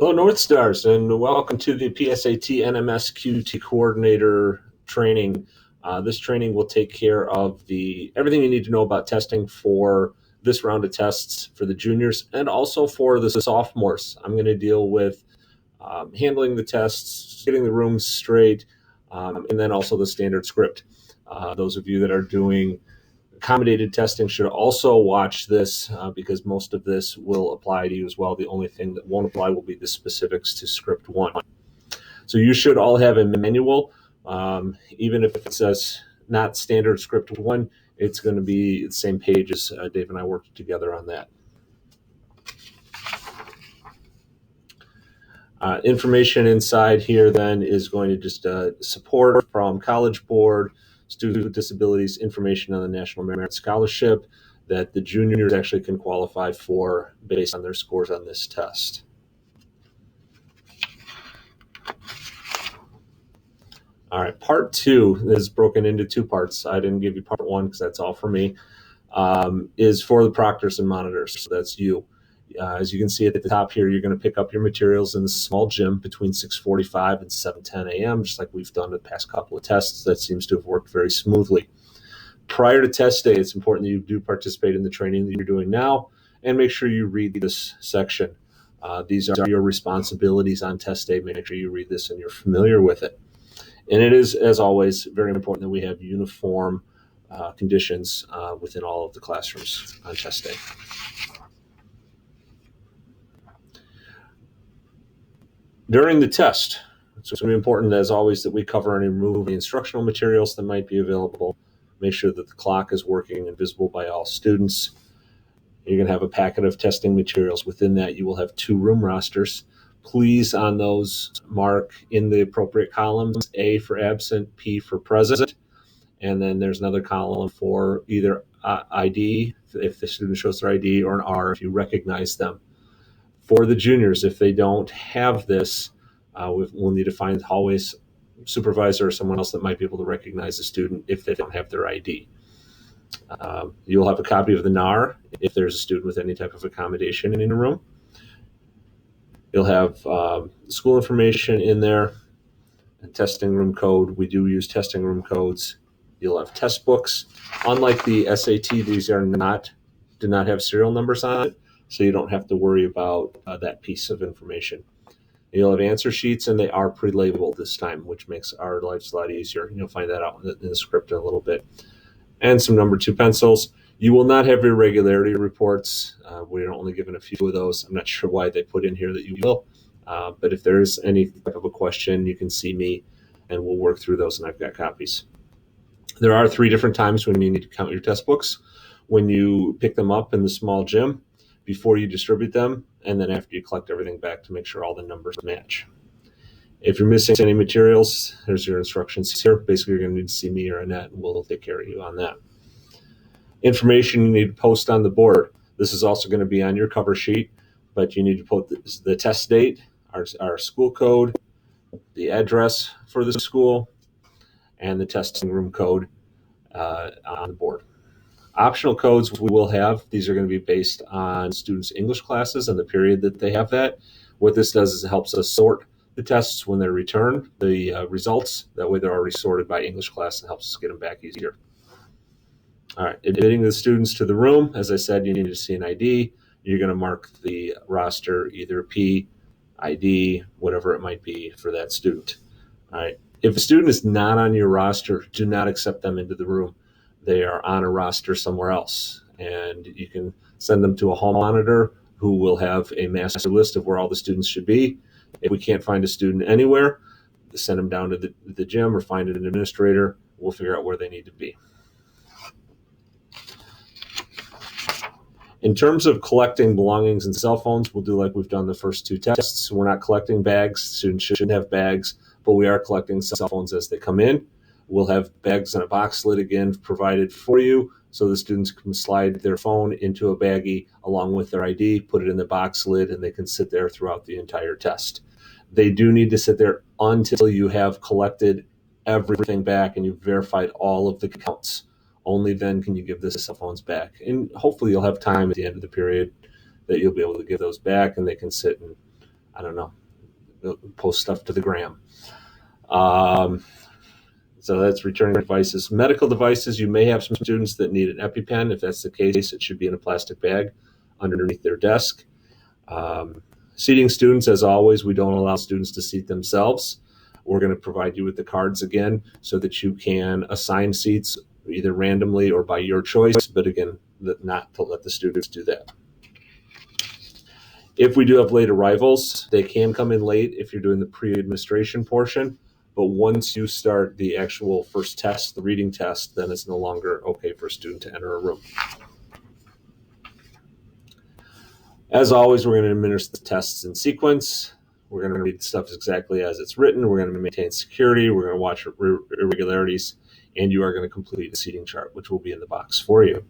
Hello, North Stars, and welcome to the PSAT NMSQT Coordinator Training. This training will take care of everything you need to know about testing for this round of tests for the juniors and also for the sophomores. I'm going to deal with handling the tests, getting the rooms straight, and then also the standard script. Those of you that are doing accommodated testing should also watch this because most of this will apply to you as well. The only thing that won't apply will be the specifics to script 1. So you should all have a manual. Even if it says not standard script 1, it's going to be the same page as Dave and I worked together on that. Information inside here then is going to just support from College Board, students with disabilities, information on the National Merit Scholarship that the juniors actually can qualify for based on their scores on this test. All right, part 2 is broken into 2 parts. I didn't give you part 1 because that's all for me, is for the proctors and monitors. So that's you. As you can see at the top here, you're going to pick up your materials in the small gym between 6:45 and 7:10 a.m., just like we've done the past couple of tests. That seems to have worked very smoothly. Prior to test day, it's important that you do participate in the training that you're doing now and make sure you read this section. These are your responsibilities on test day. Make sure you read this and you're familiar with it. And it is, as always, very important that we have uniform conditions within all of the classrooms on test day. During the test, it's going to be important, as always, that we cover and remove the instructional materials that might be available. Make sure that the clock is working and visible by all students. You're going to have a packet of testing materials. Within that, you will have 2 room rosters. Please, on those, mark in the appropriate columns, A for absent, P for present. And then there's another column for either ID, if the student shows their ID, or an R if you recognize them. For the juniors, if they don't have this, we'll need to find the hallway supervisor or someone else that might be able to recognize the student if they don't have their ID. You'll have a copy of the NAR if there's a student with any type of accommodation in a room. You'll have school information in there, and testing room code. We do use testing room codes. You'll have test books. Unlike the SAT, these do not have serial numbers on it, so you don't have to worry about that piece of information. You'll have answer sheets, and they are pre-labeled this time, which makes our lives a lot easier. You'll find that out in the script in a little bit. And some number 2 pencils. You will not have irregularity reports. We're only given a few of those. I'm not sure why they put in here that you will. But if there's any type of a question, you can see me, and we'll work through those, and I've got copies. There are 3 different times when you need to count your test books. When you pick them up in the small gym, before you distribute them, and then after you collect everything back to make sure all the numbers match. If you're missing any materials, there's your instructions here. Basically, you're going to need to see me or Annette, and we'll take care of you on that. Information you need to post on the board. This is also going to be on your cover sheet, but you need to put the test date, our school code, the address for the school, and the testing room code on the board. Optional codes we will have. These are going to be based on students' English classes and the period that they have that. What this does is it helps us sort the tests when they're returned, the results. That way they're already sorted by English class and helps us get them back easier. All right, admitting the students to the room. As I said, you need to see an ID. You're going to mark the roster either P, ID, whatever it might be for that student. All right, if a student is not on your roster, do not accept them into the room. They are on a roster somewhere else, and you can send them to a hall monitor who will have a master list of where all the students should be. If we can't find a student anywhere, send them down to the gym or find an administrator. We'll figure out where they need to be. In terms of collecting belongings and cell phones, we'll do like we've done the first 2 tests. We're not collecting bags. Students shouldn't have bags, but we are collecting cell phones as they come in. We'll have bags and a box lid again provided for you, so the students can slide their phone into a baggie along with their ID, put it in the box lid, and they can sit there throughout the entire test. They do need to sit there until you have collected everything back and you've verified all of the counts. Only then can you give the cell phones back. And hopefully you'll have time at the end of the period that you'll be able to give those back, and they can sit and I don't know, post stuff to the gram. So that's returning devices. Medical devices, you may have some students that need an EpiPen. If that's the case, it should be in a plastic bag underneath their desk. Seating students, as always, we don't allow students to seat themselves. We're going to provide you with the cards again so that you can assign seats either randomly or by your choice, but again, not to let the students do that. If we do have late arrivals, they can come in late if you're doing the pre-administration portion, but once you start the actual first test, the reading test, then it's no longer okay for a student to enter a room. As always, we're going to administer the tests in sequence. We're going to read stuff exactly as it's written. We're going to maintain security. We're going to watch irregularities, and you are going to complete the seating chart, which will be in the box for you.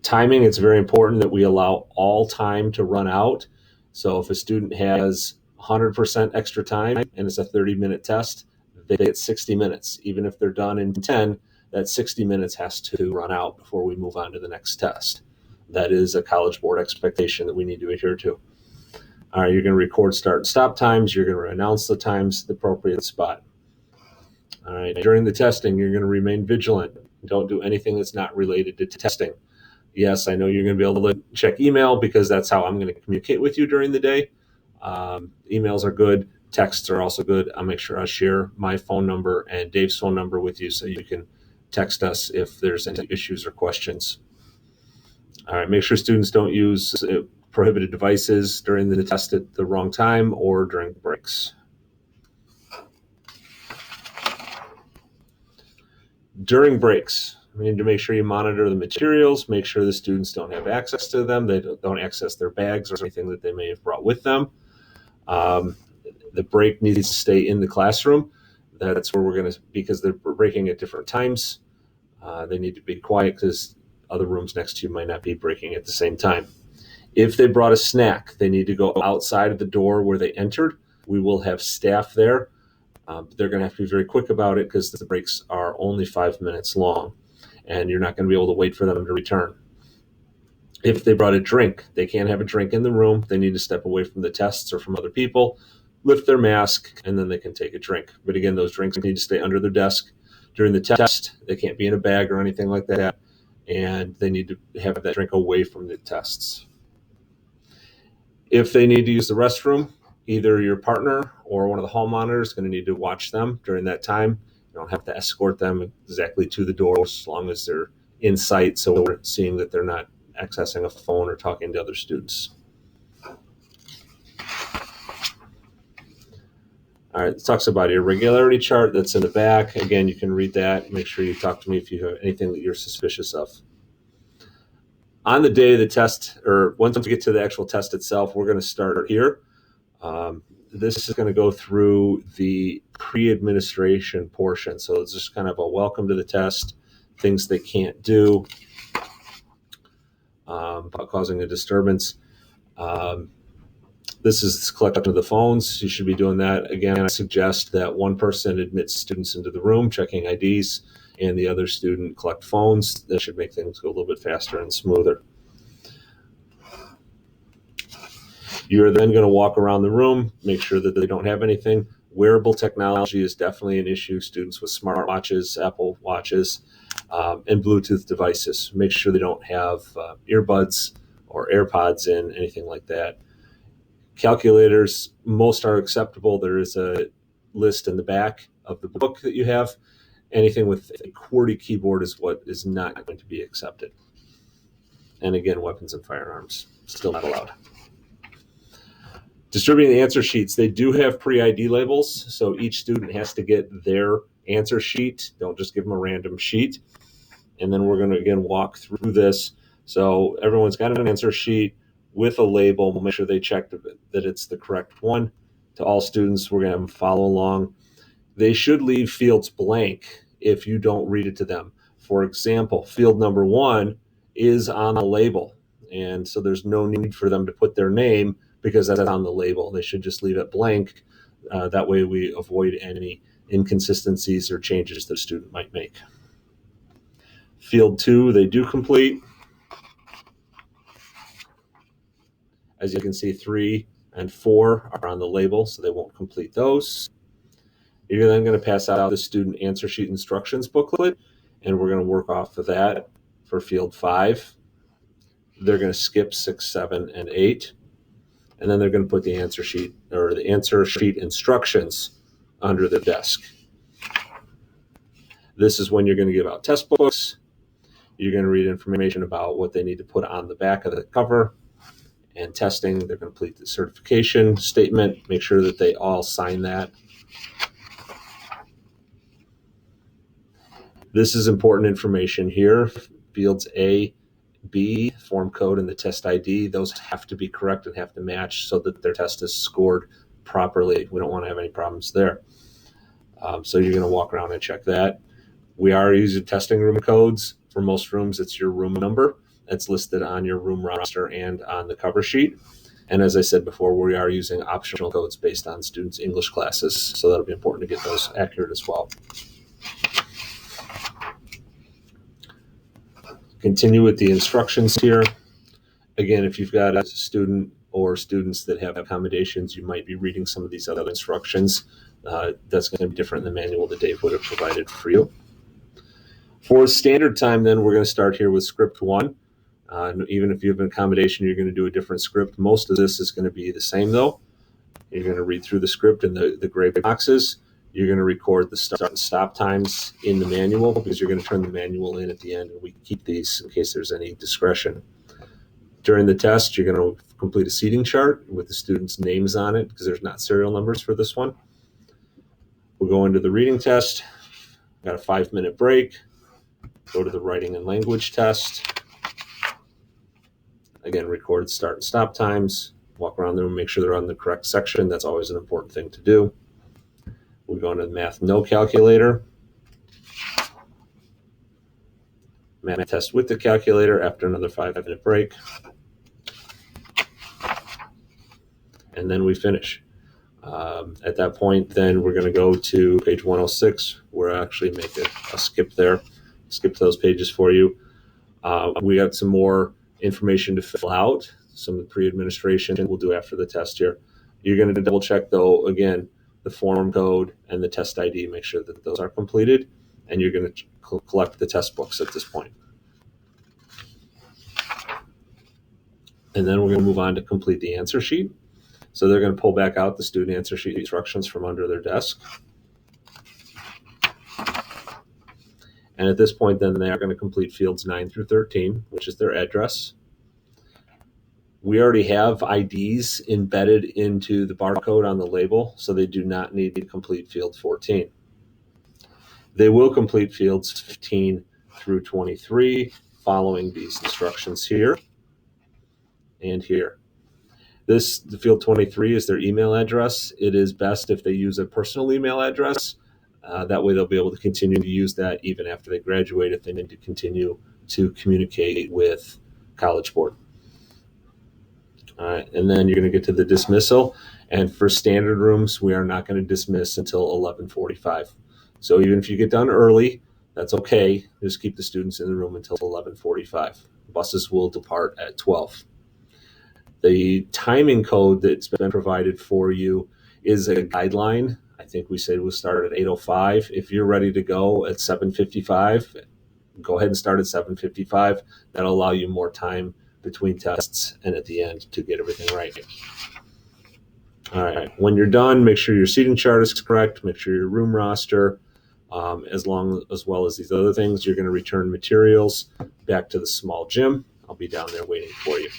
Timing, it's very important that we allow all time to run out. So if a student has 100% extra time and it's a 30-minute test, they get 60 minutes. Even if they're done in 10, that 60 minutes has to run out before we move on to the next test. That is a College Board expectation that we need to adhere to. All right, you're going to record start and stop times. You're going to announce the times, the appropriate spot. All right, during the testing, you're going to remain vigilant. Don't do anything that's not related to testing. Yes, I know you're going to be able to check email because that's how I'm going to communicate with you during the day. Emails are good. Texts are also good. I'll make sure I share my phone number and Dave's phone number with you so you can text us if there's any issues or questions. All right, make sure students don't use prohibited devices during the test at the wrong time or during breaks. During breaks, we need to make sure you monitor the materials, make sure the students don't have access to them, they don't access their bags or anything that they may have brought with them. The break needs to stay in the classroom. That's where we're going to, because they're breaking at different times, they need to be quiet because other rooms next to you might not be breaking at the same time. If they brought a snack, they need to go outside of the door where they entered. We will have staff there. They're going to have to be very quick about it because the breaks are only 5 minutes long, and you're not going to be able to wait for them to return. If they brought a drink, they can't have a drink in the room. They need to step away from the tests or from other people, lift their mask, and then they can take a drink. But again, those drinks need to stay under their desk during the test. They can't be in a bag or anything like that, and they need to have that drink away from the tests. If they need to use the restroom, either your partner or one of the hall monitors is going to need to watch them during that time. You don't have to escort them exactly to the door as long as they're in sight, so we're seeing that they're not accessing a phone or talking to other students. All right, it talks about your irregularity chart that's in the back. Again, you can read that. Make sure you talk to me if you have anything that you're suspicious of. On the day of the test, or once we get to the actual test itself, we're going to start here. This is going to go through the pre-administration portion. So it's just kind of a welcome to the test, things they can't do, causing a disturbance. This is collection of the phones. You should be doing that. Again, I suggest that one person admits students into the room, checking IDs, and the other student collect phones. That should make things go a little bit faster and smoother. You're then going to walk around the room, make sure that they don't have anything. Wearable technology is definitely an issue. Students with smartwatches, Apple Watches, and Bluetooth devices. Make sure they don't have earbuds or AirPods in, anything like that. Calculators, most are acceptable. There is a list in the back of the book that you have. Anything with a QWERTY keyboard is what is not going to be accepted. And again, weapons and firearms, still not allowed. Distributing the answer sheets, they do have pre-ID labels, so each student has to get their answer sheet. Don't just give them a random sheet. And then we're going to, again, walk through this. So everyone's got an answer sheet with a label. We'll make sure they check that it's the correct one. To all students, we're going to have them follow along. They should leave fields blank if you don't read it to them. For example, field number 1 is on the label, and so there's no need for them to put their name because that's on the label. They should just leave it blank. That way we avoid any inconsistencies or changes that a student might make. Field 2, they do complete. As you can see, 3 and 4 are on the label, so they won't complete those. You're then going to pass out the student answer sheet instructions booklet, and we're going to work off of that for field 5. They're going to skip 6, 7, and 8, and then they're going to put the answer sheet or the answer sheet instructions under the desk. This is when you're going to give out test books. You're going to read information about what they need to put on the back of the cover. And testing, they're going to complete the certification statement, make sure that they all sign that. This is important information here. Fields A, B, form code, and the test ID, those have to be correct and have to match so that their test is scored properly. We don't want to have any problems there. So you're going to walk around and check that. We are using testing room codes. For most rooms, it's your room number that's listed on your room roster and on the cover sheet. And as I said before, we are using optional codes based on students' English classes, so that'll be important to get those accurate as well. Continue with the instructions here. Again, if you've got a student or students that have accommodations, you might be reading some of these other instructions. That's going to be different than the manual that Dave would have provided for you. For standard time, then, we're going to start here with script 1. Even if you have an accommodation, you're going to do a different script. Most of this is going to be the same, though. You're going to read through the script in the gray boxes. You're going to record the start and stop times in the manual because you're going to turn the manual in at the end, and we keep these in case there's any discretion. During the test, you're going to complete a seating chart with the students' names on it because there's not serial numbers for this one. We'll go into the reading test. Got a 5-minute break. Go to the writing and language test. Again, record start and stop times. Walk around the room, make sure they're on the correct section. That's always an important thing to do. We go into the math no calculator. Math test with the calculator after another 5-minute break. And then we finish. At that point, then we're going to go to page 106. We'll actually make a skip there. Skip those pages for you. We got some more information to fill out. Some of the pre-administration we'll do after the test here. You're going to double check, though, again, the form code and the test ID. Make sure that those are completed. And you're going to collect the test books at this point. And then we're going to move on to complete the answer sheet. So they're going to pull back out the student answer sheet instructions from under their desk. And at this point, then, they are going to complete fields 9 through 13, which is their address. We already have IDs embedded into the barcode on the label, so they do not need to complete field 14. They will complete fields 15 through 23 following these instructions here and here. The field 23 is their email address. It is best if they use a personal email address. That way they'll be able to continue to use that even after they graduate if they need to continue to communicate with College Board. All right, and then you're going to get to the dismissal. And for standard rooms, we are not going to dismiss until 11:45. So even if you get done early, that's okay. Just keep the students in the room until 11:45. Buses will depart at 12. The timing code that's been provided for you is a guideline. I think we said we'll start at 8:05. If you're ready to go at 7:55, go ahead and start at 7:55. That'll allow you more time between tests and at the end to get everything right. All right. When you're done, make sure your seating chart is correct. Make sure your room roster, as well as these other things. You're going to return materials back to the small gym. I'll be down there waiting for you.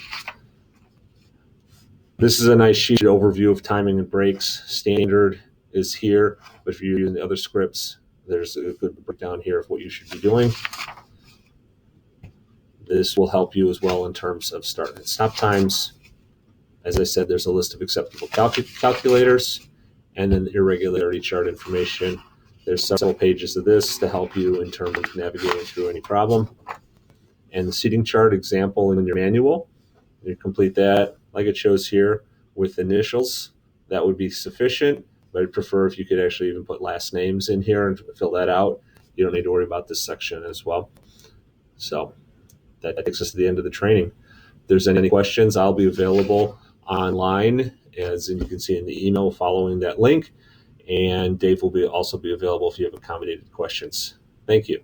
This is a nice sheet overview of timing and breaks. Standard is here, but if you're using the other scripts, there's a good breakdown here of what you should be doing. This will help you as well in terms of start and stop times. As I said, there's a list of acceptable calculators and then the irregularity chart information. There's several pages of this to help you in terms of navigating through any problem. And the seating chart example in your manual, you complete that like it shows here with initials. That would be sufficient, but I'd prefer if you could actually even put last names in here and fill that out. You don't need to worry about this section as well. So that takes us to the end of the training. If there's any questions, I'll be available online as you can see in the email following that link. And Dave will also be available if you have accommodated questions. Thank you.